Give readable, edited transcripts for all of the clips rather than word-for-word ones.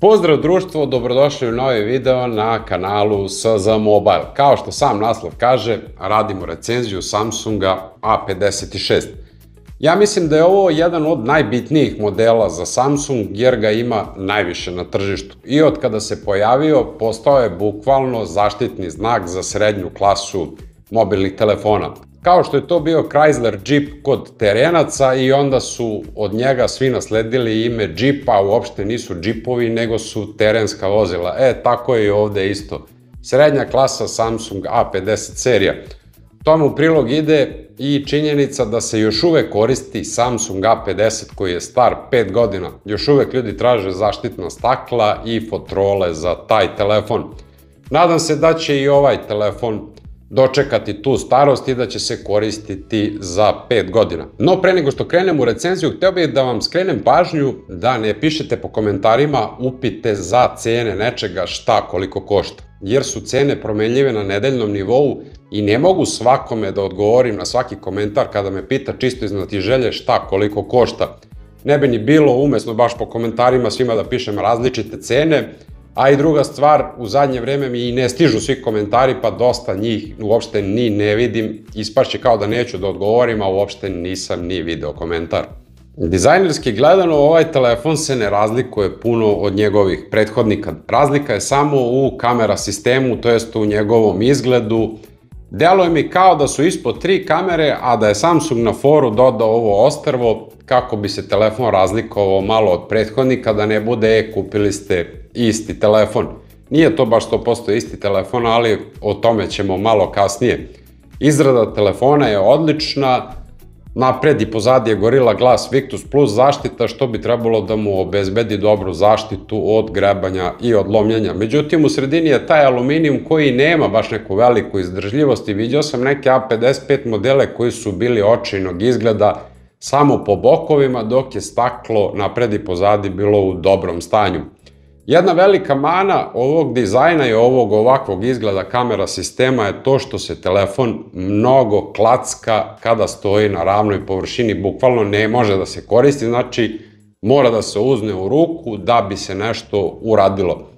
Pozdrav društvo, dobrodošli u novi video na kanalu SZ Mobile. Kao što sam naslov kaže, radimo recenziju Samsunga A56. Ja mislim da je ovo jedan od najbitnijih modela za Samsung jer ga ima najviše na tržištu. I od kada se pojavio, postao je bukvalno zaštitni znak za srednju klasu mobilnih telefona. Kao što je to bio Chrysler Jeep kod terenaca i onda su od njega svi nasledili ime Jeep, a uopšte nisu džipovi, nego su terenska vozila. Tako je i ovde isto. Srednja klasa Samsung A50 serija. Tomu u prilog ide i činjenica da se još uvek koristi Samsung A50 koji je star 5 godina. Još uvek ljudi traže zaštitna stakla i fotrole za taj telefon. Nadam se da će i ovaj telefon dočekati tu starost i da će se koristiti za 5 godina. No, pre nego što krenem u recenziju, hteo bih da vam skrenem pažnju da ne pišete po komentarima upite za cene nečega šta koliko košta, jer su cene promenljive na nedeljnom nivou i ne mogu svakome da odgovorim na svaki komentar kada me pita čisto iz znatiželje šta koliko košta. Ne bi ni bilo umesno baš po komentarima svima da pišem različite cene, a i druga stvar, u zadnje vreme mi i ne stižu svi komentari, pa dosta njih uopšte ni ne vidim, ispašće kao da neću da odgovorim, a uopšte nisam ni video komentar. Dizajnerski gledano, ovaj telefon se ne razlikuje puno od njegovih prethodnika. Razlika je samo u kamera sistemu, to jest u njegovom izgledu. Deluje mi kao da su ispod 3 kamere, a da je Samsung na foru dodao ovo ostrvo kako bi se telefon razlikovao malo od prethodnika, da ne bude kupili ste isti telefon. Nije to baš 100% isti telefon, ali o tome ćemo malo kasnije. Izrada telefona je odlična, napred i pozadi je Gorilla Glass Victus Plus zaštita, što bi trebalo da mu obezbedi dobru zaštitu od grebanja i od lomljenja. Međutim, u sredini je taj aluminijum koji nema baš neku veliku izdržljivost i vidio sam neke A55 modele koji su bili očajnog izgleda samo po bokovima, dok je staklo napred i pozadi bilo u dobrom stanju. Jedna velika mana ovog dizajna i ovog ovakvog izgleda kamera sistema je to što se telefon mnogo klacka kada stoji na ravnoj površini, bukvalno ne može da se koristi, znači mora da se uzme u ruku da bi se nešto uradilo.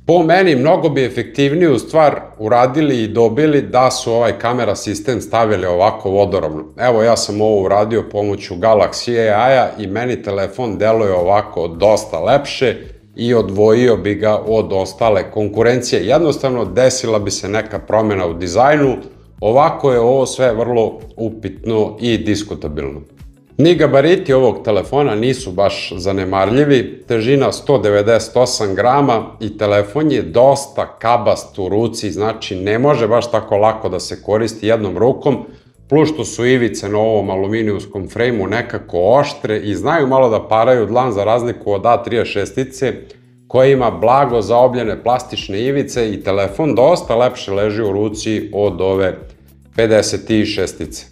Po meni mnogo bi efektivniju stvar uradili i dobili da su ovaj kamera sistem stavili ovako vodoravno. Evo, ja sam ovo uradio pomoću Galaxy AI-a i meni telefon deluje ovako dosta lepše i odvojio bi ga od ostale konkurencije. Jednostavno desila bi se neka promjena u dizajnu, ovako je ovo sve vrlo upitno i diskutabilno. Ni gabariti ovog telefona nisu baš zanemarljivi, težina 198 grama i telefon je dosta kabast u ruci, znači ne može baš tako lako da se koristi jednom rukom, plus što su ivice na ovom aluminijumskom frejmu nekako oštre i znaju malo da paraju dlan za razliku od A36-ice koja ima blago zaobljene plastične ivice i telefon dosta lepše leži u ruci od ove 56-ice.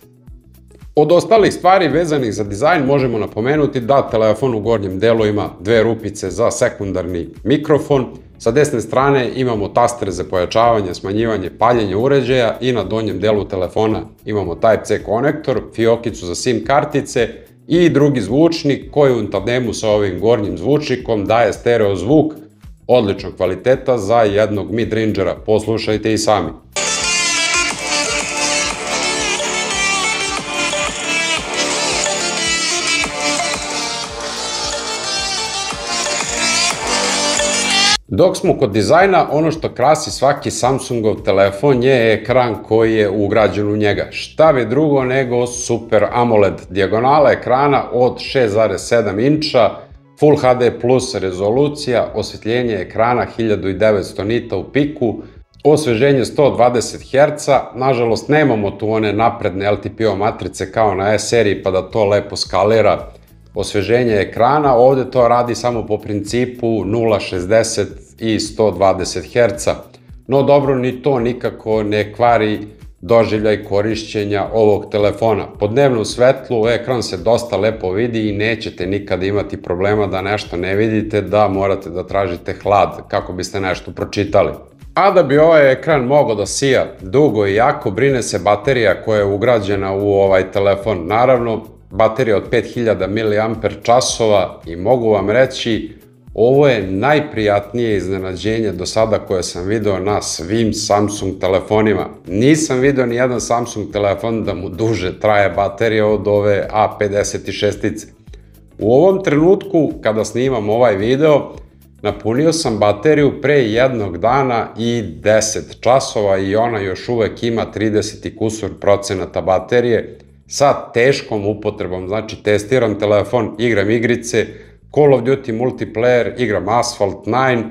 Od ostalih stvari vezanih za dizajn možemo napomenuti da telefon u gornjem delu ima dve rupice za sekundarni mikrofon, sa desne strane imamo taster za pojačavanje, smanjivanje, paljenje uređaja i na donjem delu telefona imamo Type-C konektor, fiokicu za SIM kartice i drugi zvučnik koji u tandemu sa ovim gornjim zvučnikom daje stereo zvuk odličnog kvaliteta za jednog mid-rangera. Poslušajte i sami. Dok smo kod dizajna, ono što krasi svaki Samsungov telefon je ekran koji je ugrađen u njega. Šta bi drugo nego Super AMOLED. Dijagonala ekrana od 6,7 inča, Full HD plus rezolucija, osvetljenje ekrana 1900 nita u piku, osveženje 120 Hz, nažalost nemamo tu one napredne LTPO matrice kao na S seriji pa da to lepo skalira osveženje ekrana, ovde to radi samo po principu 0,60 i 120 Hz. No dobro, ni to nikako ne kvari doživljaj korišćenja ovog telefona. Po dnevnom svetlu ekran se dosta lepo vidi i nećete nikada imati problema da nešto ne vidite, da morate da tražite hlad kako biste nešto pročitali. A da bi ovaj ekran mogao da sija dugo i jako, brine se baterija koja je ugrađena u ovaj telefon. Naravno, baterija od 5000 mAh i mogu vam reći Ovo je najprijatnije iznenađenje do sada koje sam video na svim Samsung telefonima. Nisam video ni jedan Samsung telefon da mu duže traje baterija od ove A56-ice. U ovom trenutku, kada snimam ovaj video, napunio sam bateriju pre jednog dana i 10 časova i ona još uvek ima 30 i kusur procenata baterije sa teškom upotrebom. Znači, testiram telefon, igram igrice, Call of Duty multiplayer, igram Asphalt 9,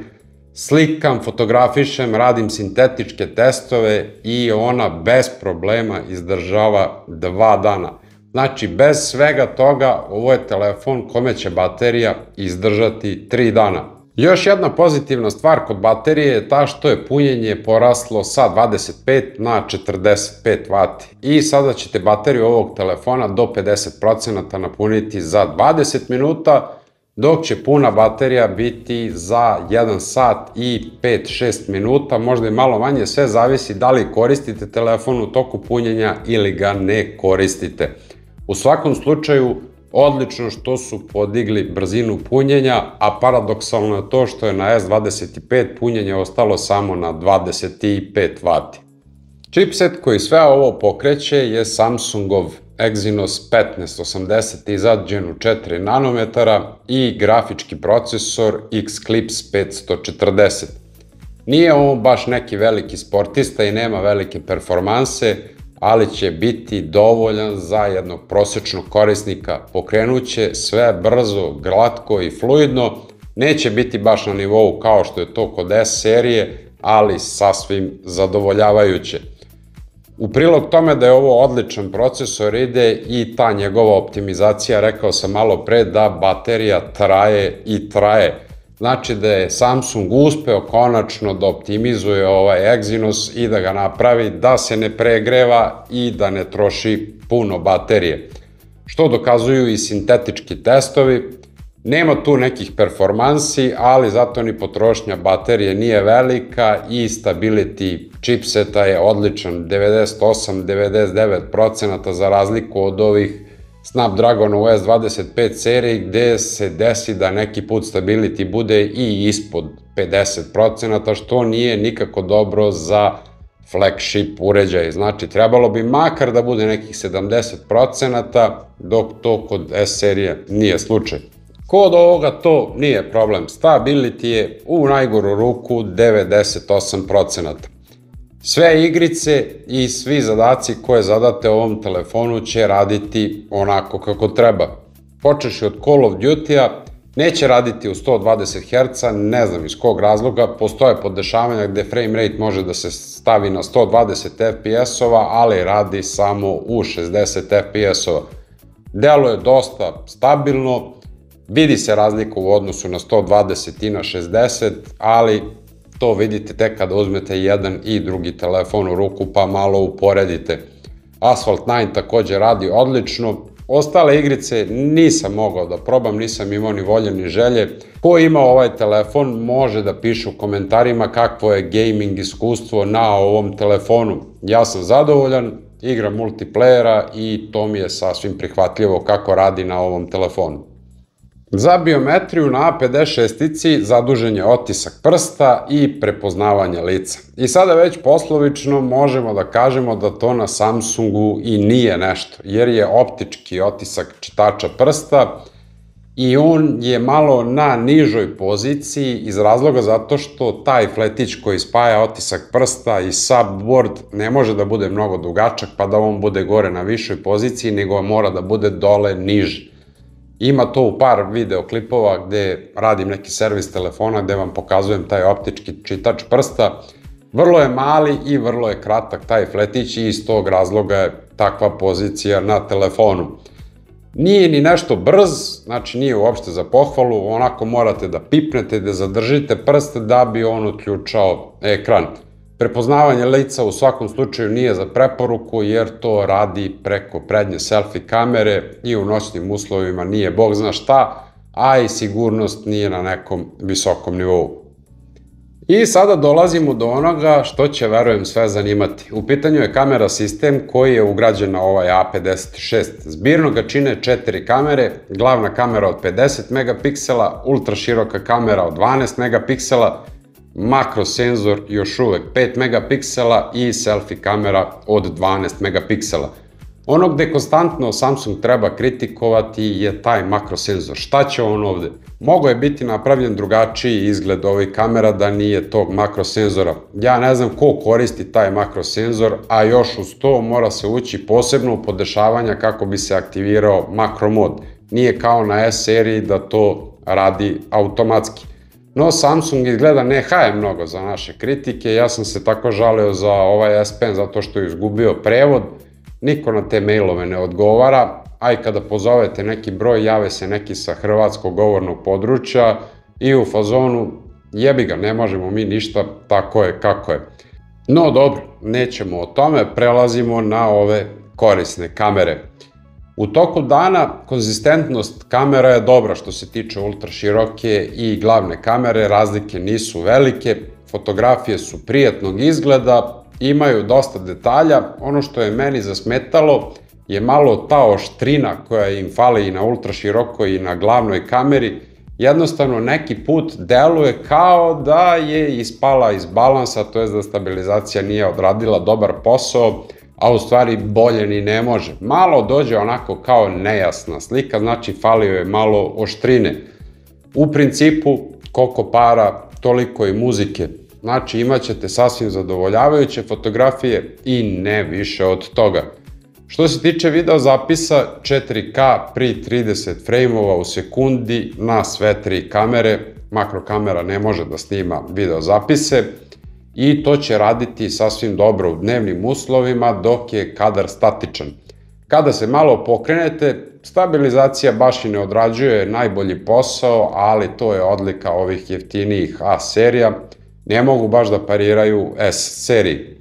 slikam, fotografišem, radim sintetičke testove i ona bez problema izdržava 2 dana. Znači, bez svega toga, ovo je telefon kome će baterija izdržati 3 dana. Još jedna pozitivna stvar kod baterije je ta što je punjenje poraslo sa 25 na 45 W. I sada ćete bateriju ovog telefona do 50% napuniti za 20 minuta, dok će puna baterija biti za 1 sat i 5-6 minuta, možda i malo manje, sve zavisi da li koristite telefon u toku punjenja ili ga ne koristite. U svakom slučaju, odlično što su podigli brzinu punjenja, a paradoksalno je to što je na S25 punjenje ostalo samo na 25 W. Chipset koji sve ovo pokreće je Samsungov Exynos 1580 za Genu 4 nanometara i grafički procesor Xclipse 540. Nije on baš neki veliki sportista i nema velike performanse, ali će biti dovoljan za jednog prosječnog korisnika. Pokrenuće sve brzo, glatko i fluidno, neće biti baš na nivou kao što je to kod S serije, ali sasvim zadovoljavajuće. U prilog tome da je ovo odličan procesor ide i ta njegova optimizacija, rekao sam malo pre da baterija traje i traje. Znači da je Samsung uspeo konačno da optimizuje ovaj Exynos i da ga napravi da se ne pregreva i da ne troši puno baterije. Što dokazuju i sintetički testovi. Nema tu nekih performansi, ali zato ni potrošnja baterije nije velika i stability chipseta je odličan, 98-99% za razliku od ovih Snapdragonov S25 seriji gde se desi da neki put stability bude i ispod 50%, što nije nikako dobro za flagship uređaj. Znači, trebalo bi makar da bude nekih 70%, dok to kod S serije nije slučaj. Kod ovoga to nije problem. Stability je u najgoru ruku 98%. Sve igrice i svi zadaci koje zadate ovom telefonu će raditi onako kako treba. Počeši od Call of Duty-a, neće raditi u 120 Hz, ne znam iz kog razloga, postoje podešavanja gde frame rate može da se stavi na 120 FPS-ova, ali radi samo u 60 FPS-ova. Deluje dosta stabilno, vidi se razlika u odnosu na 120 i na 60, ali to vidite tek kada uzmete jedan i drugi telefon u ruku pa malo uporedite. Asphalt 9 takođe radi odlično. Ostale igrice nisam mogao da probam, nisam imao ni volje ni želje. Ko ima ovaj telefon može da piše u komentarima kakvo je gaming iskustvo na ovom telefonu. Ja sam zadovoljan, igram multiplayera i to mi je sasvim prihvatljivo kako radi na ovom telefonu. Za biometriju na A56-ici zadužen je otisak prsta i prepoznavanje lica. I sada već poslovično možemo da kažemo da to na Samsungu i nije nešto, jer je optički otisak čitača prsta i on je malo na nižoj poziciji iz razloga zato što taj fletić koji spaja otisak prsta i subboard ne može da bude mnogo dugačak pa da on bude gore na višoj poziciji, nego mora da bude dole niži. Ima to u par videoklipova gde radim neki servis telefona gde vam pokazujem taj optički čitač prsta. Vrlo je mali i vrlo je kratak taj fletić i iz tog razloga je takva pozicija na telefonu. Nije ni nešto brz, znači nije uopšte za pohvalu, onako morate da pipnete, da zadržite prst da bi on uključao ekran. Prepoznavanje lica u svakom slučaju nije za preporuku jer to radi preko prednje selfie kamere i u noćnim uslovima nije bog zna šta, a i sigurnost nije na nekom visokom nivou. I sada dolazimo do onoga što će, verujem, sve zanimati. U pitanju je kamera sistem koji je ugrađen na ovaj A56. Zbirno ga čine 4 kamere, glavna kamera od 50 megapiksela, ultra široka kamera od 12 megapiksela, makro senzor još uvek 5 megapiksela i selfie kamera od 12 megapiksela. Ono gde konstantno Samsung treba kritikovati je taj makro senzor. Šta će on ovde? Mogo je biti napravljen drugačiji izgled ovih kamera da nije tog makro senzora. Ja ne znam ko koristi taj makro senzor, a još uz to mora se ući posebno u podešavanja kako bi se aktivirao makro mod. Nije kao na S seriji da to radi automatski. No, Samsung izgleda ne haje mnogo za naše kritike. Ja sam se tako žalio za ovaj S Pen zato što je izgubio prevod. Niko na te mailove ne odgovara, a i kada pozovete neki broj, jave se neki sa hrvatskog govornog područja i u fazonu jebi ga, ne možemo mi ništa, tako je kako je. No dobro, nećemo o tome, prelazimo na ove korisne kamere. U toku dana konzistentnost kamera je dobra što se tiče ultra široke i glavne kamere, razlike nisu velike, fotografije su prijatnog izgleda, imaju dosta detalja. Ono što je meni zasmetalo je malo ta oštrina koja im fali i na ultra širokoj i na glavnoj kameri. Jednostavno neki put deluje kao da je ispala iz balansa, to je da stabilizacija nije odradila dobar posao, a u stvari bolje ni ne može. Malo dođe onako kao nejasna slika, znači falio je malo oštrine. U principu, koliko para, toliko i muzike. Znači imat ćete sasvim zadovoljavajuće fotografije i ne više od toga. Što se tiče video zapisa, 4K pri 30 frame-ova u sekundi na sve 3 kamere. Makro kamera ne može da snima video zapise i to će raditi sasvim dobro u dnevnim uslovima dok je kadar statičan. Kada se malo pokrenete, stabilizacija baš i ne odrađuje najbolji posao, ali to je odlika ovih jeftinijih A serija. Ne mogu baš da pariraju S seriji.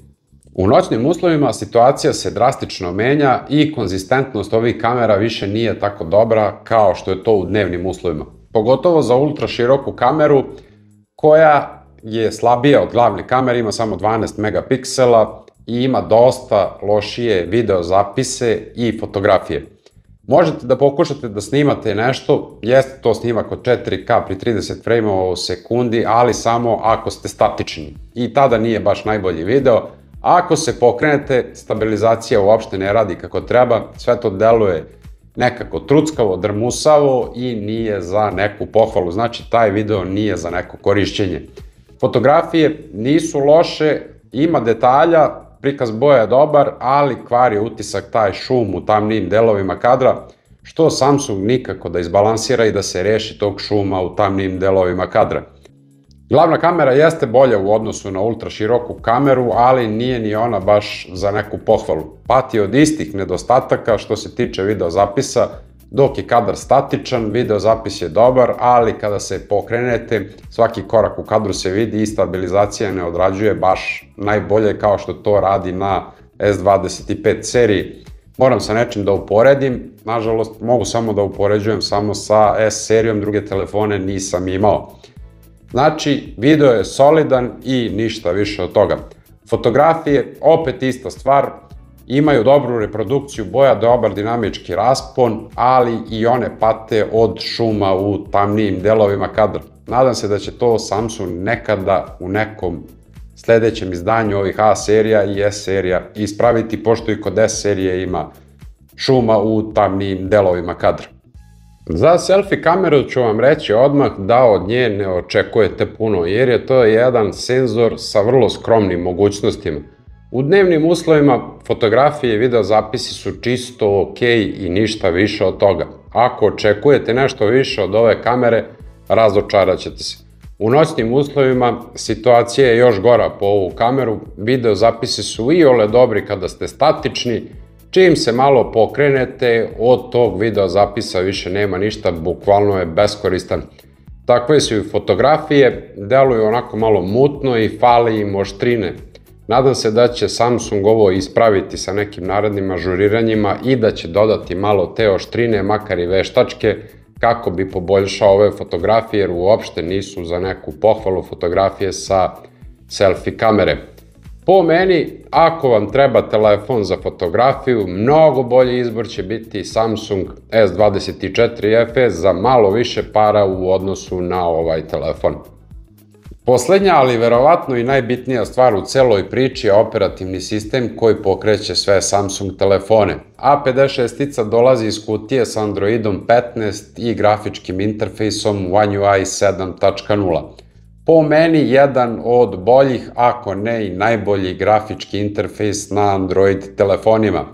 U noćnim uslovima situacija se drastično menja i konzistentnost ovih kamera više nije tako dobra kao što je to u dnevnim uslovima. Pogotovo za ultra široku kameru koja je slabija od glavne kamere, ima samo 12 megapiksela i ima dosta lošije video zapise i fotografije. Možete da pokušate da snimate nešto, jeste to snimak od 4K pri 30 frame-ova u sekundi, ali samo ako ste statični. I tada nije baš najbolji video. Ako se pokrenete, stabilizacija uopšte ne radi kako treba, sve to deluje nekako truckavo, drmusavo i nije za neku pohvalu. Znači, taj video nije za neko korišćenje. Fotografije nisu loše, ima detalja, prikaz boja je dobar, ali kvari utisak taj šum u tamnijim delovima kadra, što Samsung nikako da izbalansira i da se reši tog šuma u tamnijim delovima kadra. Glavna kamera jeste bolja u odnosu na ultra široku kameru, ali nije ni ona baš za neku pohvalu. Pati od istih nedostataka što se tiče video zapisa, dok je kadar statičan, video zapis je dobar, ali kada se pokrenete, svaki korak u kadru se vidi i stabilizacija ne odrađuje baš najbolje kao što to radi na S25 seriji. Moram sa nečim da uporedim, nažalost mogu samo da upoređujem samo sa S serijom, druge telefone nisam imao. Znači, video je solidan i ništa više od toga. Fotografije, opet ista stvar, imaju dobru reprodukciju boja, dobar dinamički raspon, ali i one pate od šuma u tamnijim delovima kadra. Nadam se da će to Samsung nekada u nekom sledećem izdanju ovih A serija i S serija ispraviti, pošto i kod S serije ima šuma u tamnijim delovima kadra. Za selfie kameru ću vam reći odmah da od nje ne očekujete puno, jer je to jedan senzor sa vrlo skromnim mogućnostima. U dnevnim uslovima fotografije i video zapisi su čisto ok i ništa više od toga. Ako očekujete nešto više od ove kamere, razočarat ćete se. U noćnim uslovima situacija je još gora po ovu kameru, video zapisi su iole dobri kada ste statični, čim se malo pokrenete, od tog video zapisa više nema ništa, bukvalno je beskoristan. Takve su i fotografije, deluju onako malo mutno i fali im oštrine. Nadam se da će Samsung ovo ispraviti sa nekim narednim ažuriranjima i da će dodati malo te oštrine, makar i veštačke, kako bi poboljšao ove fotografije, jer uopšte nisu za neku pohvalu fotografije sa selfie kamere. Po meni, ako vam treba telefon za fotografiju, mnogo bolji izbor će biti Samsung S24 FE za malo više para u odnosu na ovaj telefon. Poslednja, ali verovatno i najbitnija stvar u celoj priči je operativni sistem koji pokreće sve Samsung telefone. A56 dolazi iz kutije sa Androidom 15 i grafičkim interfejsom One UI 7.0. Po meni jedan od boljih, ako ne i najbolji grafički interfejs na Android telefonima.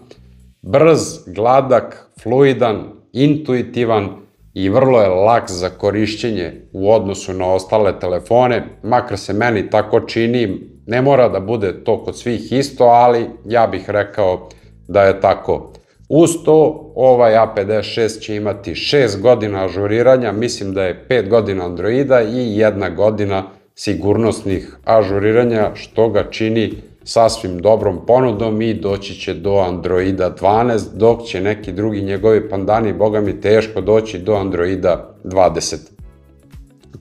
Brz, gladak, fluidan, intuitivan i vrlo je lak za korišćenje u odnosu na ostale telefone, makar se meni tako čini, ne mora da bude to kod svih isto, ali ja bih rekao da je tako. Uz to, ovaj A56 će imati 6 godina ažuriranja, mislim da je 5 godina Androida i 1 godina sigurnosnih ažuriranja, što ga čini sasvim dobrom ponudom i doći će do Androida 12, dok će neki drugi njegovi pandani, boga mi, teško doći do Androida 20.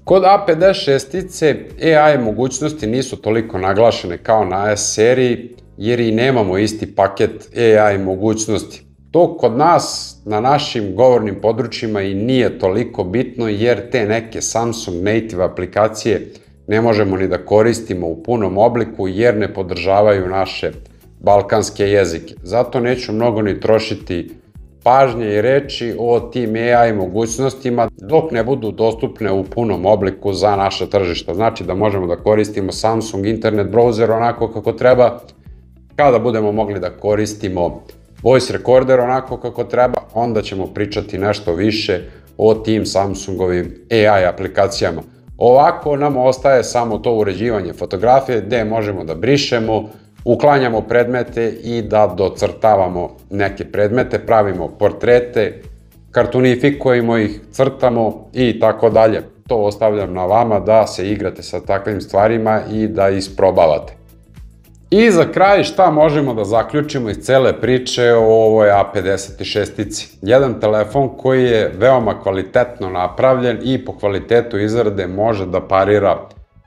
Kod A56 AI mogućnosti nisu toliko naglašene kao na S seriji, jer i nemamo isti paket AI mogućnosti. To kod nas, na našim govornim područjima, i nije toliko bitno, jer te neke Samsung native aplikacije ne možemo ni da koristimo u punom obliku, jer ne podržavaju naše balkanske jezike. Zato neću mnogo ni trošiti pažnje i reči o tim AI mogućnostima dok ne budu dostupne u punom obliku za naše tržišta. Znači da možemo da koristimo Samsung internet browser onako kako treba. Kada budemo mogli da koristimo voice recorder onako kako treba, onda ćemo pričati nešto više o tim Samsungovim AI aplikacijama. Ovako nam ostaje samo to uređivanje fotografije gde možemo da brišemo, uklanjamo predmete i da docrtavamo neke predmete, pravimo portrete, kartunifikujemo ih, crtamo i tako dalje. To ostavljam na vama da se igrate sa takvim stvarima i da isprobavate. I za kraj, šta možemo da zaključimo iz cele priče o ovoj A56? Jedan telefon koji je veoma kvalitetno napravljen i po kvalitetu izrade može da parira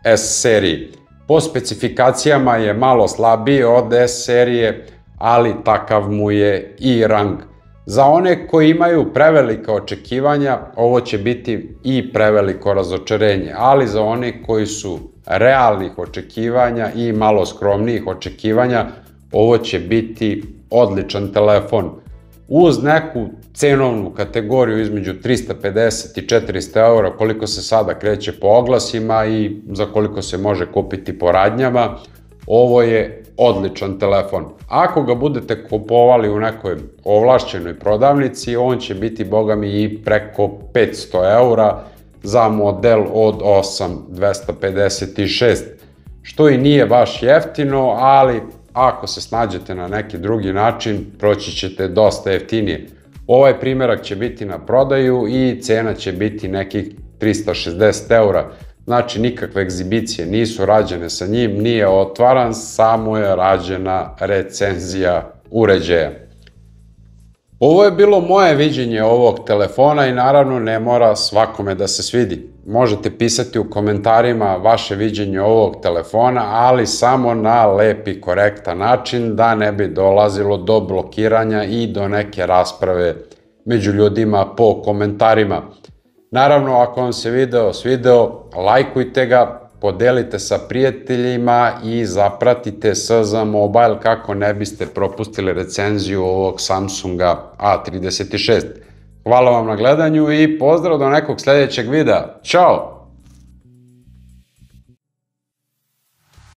S seriji. Po specifikacijama je malo slabiji od S serije, ali takav mu je i rang. Za one koji imaju prevelika očekivanja, ovo će biti i preveliko razočarenje, ali za one koji su realnih očekivanja i malo skromnijih očekivanja, ovo će biti odličan telefon. Uz neku cenovnu kategoriju između 350 i 400 eura, koliko se sada kreće po oglasima i za koliko se može kupiti po radnjama, ovo je odličan telefon. Ako ga budete kupovali u nekoj ovlašćenoj prodavnici, on će biti, boga mi, i preko 500 eura za model od 8256, što i nije baš jeftino, ali ako se snađete na neki drugi način, proći ćete dosta jeftinije. Ovaj primerak će biti na prodaju i cena će biti nekih 360 eura. Znači, nikakve egzibicije nisu rađene sa njim, nije otvaran, samo je rađena recenzija uređaja. Ovo je bilo moje viđenje ovog telefona i naravno ne mora svakome da se svidi. Možete pisati u komentarima vaše viđenje ovog telefona, ali samo na lep i korektan način, da ne bi dolazilo do blokiranja i do neke rasprave među ljudima po komentarima. Naravno, ako vam se video svideo, lajkujte ga, podelite sa prijateljima i zapratite SZ Mobile kako ne biste propustili recenziju ovog Samsunga A36. Hvala vam na gledanju i pozdrav do nekog sljedećeg videa. Ćao!